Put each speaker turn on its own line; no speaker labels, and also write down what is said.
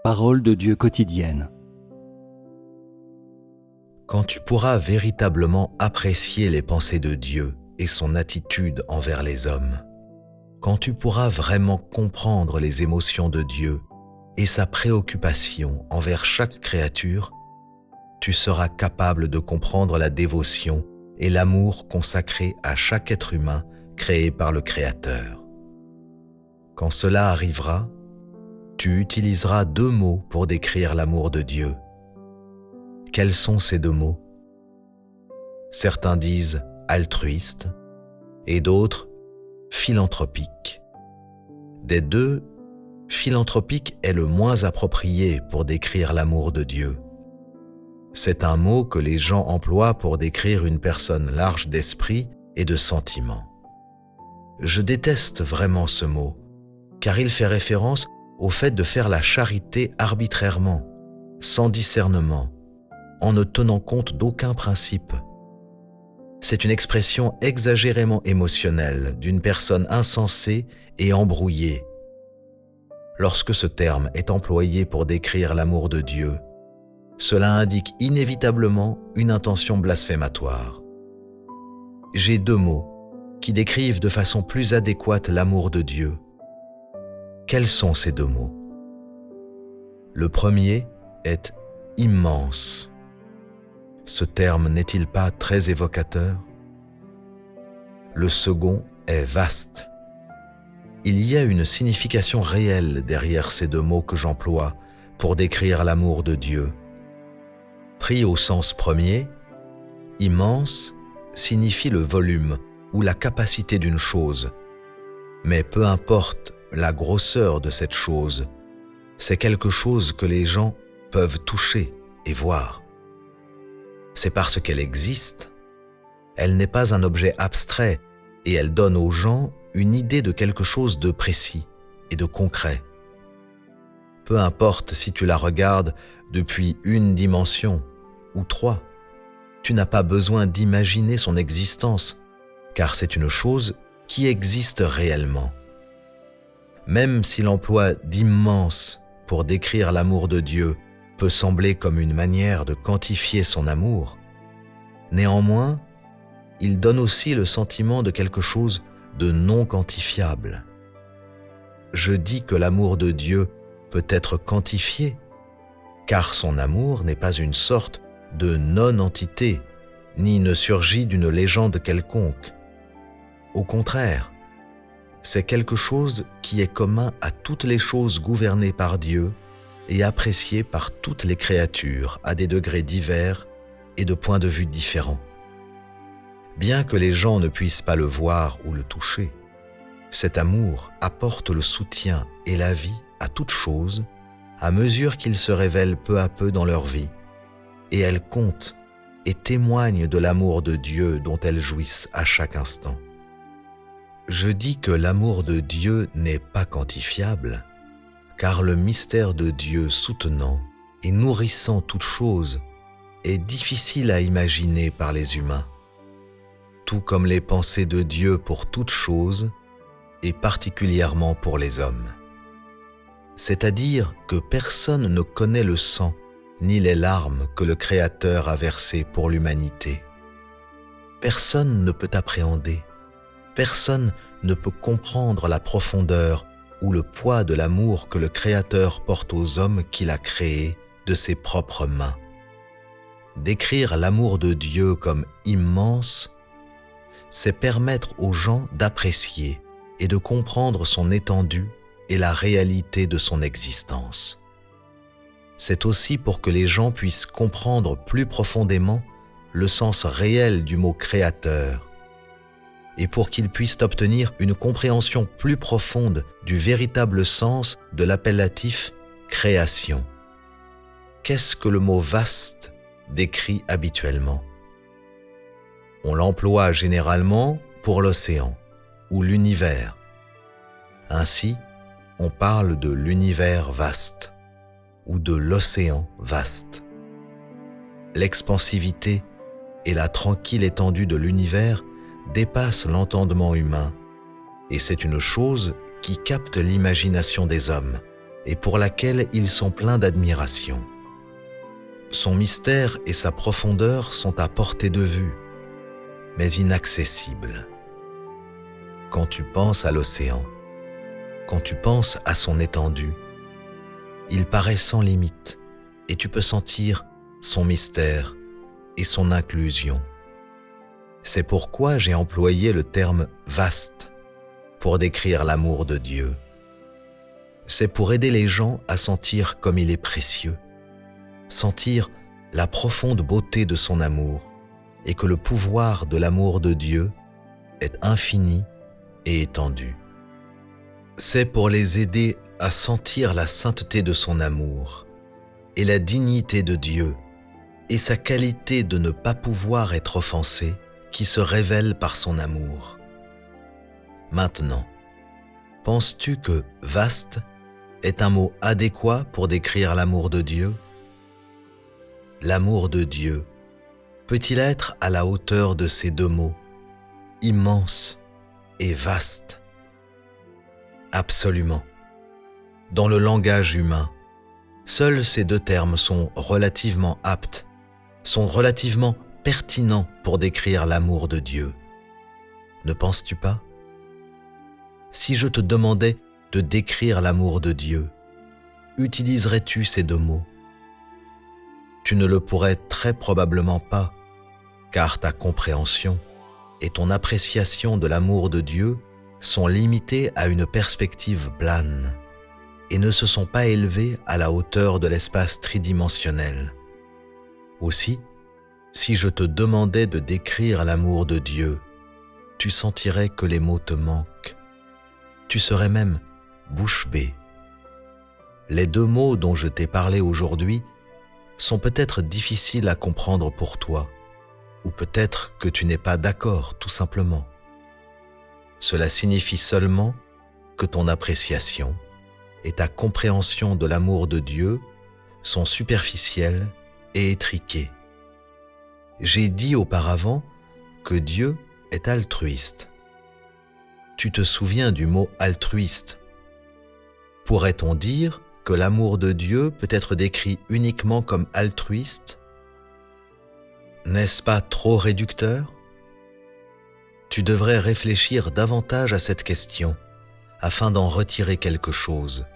Parole de Dieu quotidienne.
Quand tu pourras véritablement apprécier les pensées de Dieu et son attitude envers les hommes, quand tu pourras vraiment comprendre les émotions de Dieu et sa préoccupation envers chaque créature, tu seras capable de comprendre la dévotion et l'amour consacré à chaque être humain créé par le Créateur. Quand cela arrivera, tu utiliseras 2 mots pour décrire l'amour de Dieu. Quels sont ces 2 mots? Certains disent altruiste et d'autres philanthropique. Des 2, philanthropique est le moins approprié pour décrire l'amour de Dieu. C'est un mot que les gens emploient pour décrire une personne large d'esprit et de sentiments. Je déteste vraiment ce mot, car il fait référence au fait de faire la charité arbitrairement, sans discernement, en ne tenant compte d'aucun principe. C'est une expression exagérément émotionnelle d'une personne insensée et embrouillée. Lorsque ce terme est employé pour décrire l'amour de Dieu, cela indique inévitablement une intention blasphématoire. J'ai 2 mots qui décrivent de façon plus adéquate l'amour de Dieu. Quels sont ces 2 mots? Le premier est immense. Ce terme n'est-il pas très évocateur? Le second est vaste. Il y a une signification réelle derrière ces 2 mots que j'emploie pour décrire l'amour de Dieu. Pris au sens premier, immense signifie le volume ou la capacité d'une chose. Mais peu importe la grosseur de cette chose, c'est quelque chose que les gens peuvent toucher et voir. C'est parce qu'elle existe. Elle n'est pas un objet abstrait et elle donne aux gens une idée de quelque chose de précis et de concret. Peu importe si tu la regardes depuis 1 dimension ou 3, tu n'as pas besoin d'imaginer son existence, car c'est une chose qui existe réellement. Même si l'emploi d'immense pour décrire l'amour de Dieu peut sembler comme une manière de quantifier son amour, néanmoins, il donne aussi le sentiment de quelque chose de non quantifiable. Je dis que l'amour de Dieu peut être quantifié, car son amour n'est pas une sorte de non-entité, ni ne surgit d'une légende quelconque. Au contraire, c'est quelque chose qui est commun à toutes les choses gouvernées par Dieu et appréciées par toutes les créatures à des degrés divers et de points de vue différents. Bien que les gens ne puissent pas le voir ou le toucher, cet amour apporte le soutien et la vie à toute chose à mesure qu'il se révèle peu à peu dans leur vie, et elles comptent et témoignent de l'amour de Dieu dont elles jouissent à chaque instant. Je dis que l'amour de Dieu n'est pas quantifiable, car le mystère de Dieu soutenant et nourrissant toute chose est difficile à imaginer par les humains, tout comme les pensées de Dieu pour toute chose et particulièrement pour les hommes. C'est-à-dire que personne ne connaît le sang ni les larmes que le Créateur a versées pour l'humanité. Personne ne peut appréhender, personne ne peut comprendre la profondeur ou le poids de l'amour que le Créateur porte aux hommes qu'il a créés de ses propres mains. Décrire l'amour de Dieu comme immense, c'est permettre aux gens d'apprécier et de comprendre son étendue et la réalité de son existence. C'est aussi pour que les gens puissent comprendre plus profondément le sens réel du mot créateur et pour qu'ils puissent obtenir une compréhension plus profonde du véritable sens de l'appellatif création. Qu'est-ce que le mot vaste décrit habituellement? On l'emploie généralement pour l'océan ou l'univers. Ainsi, on parle de l'univers vaste ou de l'océan vaste. L'expansivité et la tranquille étendue de l'univers dépassent l'entendement humain et c'est une chose qui capte l'imagination des hommes et pour laquelle ils sont pleins d'admiration. Son mystère et sa profondeur sont à portée de vue, mais inaccessibles. Quand tu penses à l'océan, quand tu penses à son étendue, il paraît sans limite et tu peux sentir son mystère et son inclusion. C'est pourquoi j'ai employé le terme « vaste » pour décrire l'amour de Dieu. C'est pour aider les gens à sentir comme il est précieux, sentir la profonde beauté de son amour et que le pouvoir de l'amour de Dieu est infini et étendu. C'est pour les aider à sentir la sainteté de son amour et la dignité de Dieu et sa qualité de ne pas pouvoir être offensé qui se révèle par son amour. Maintenant, penses-tu que « vaste » est un mot adéquat pour décrire l'amour de Dieu? L'amour de Dieu peut-il être à la hauteur de ces deux mots, immense et vaste? Absolument. Dans le langage humain, seuls ces deux termes sont relativement aptes, sont relativement pertinents pour décrire l'amour de Dieu. Ne penses-tu pas? Si je te demandais de décrire l'amour de Dieu, utiliserais-tu ces deux mots? Tu ne le pourrais très probablement pas, car ta compréhension et ton appréciation de l'amour de Dieu sont limitées à une perspective plane et ne se sont pas élevées à la hauteur de l'espace tridimensionnel. Aussi, si je te demandais de décrire l'amour de Dieu, tu sentirais que les mots te manquent. Tu serais même bouche bée. Les deux mots dont je t'ai parlé aujourd'hui sont peut-être difficiles à comprendre pour toi, ou peut-être que tu n'es pas d'accord, tout simplement. Cela signifie seulement que ton appréciation et ta compréhension de l'amour de Dieu sont superficielles et étriquées. J'ai dit auparavant que Dieu est altruiste. Tu te souviens du mot altruiste? Pourrait-on dire que l'amour de Dieu peut être décrit uniquement comme altruiste? N'est-ce pas trop réducteur? Tu devrais réfléchir davantage à cette question afin d'en retirer quelque chose.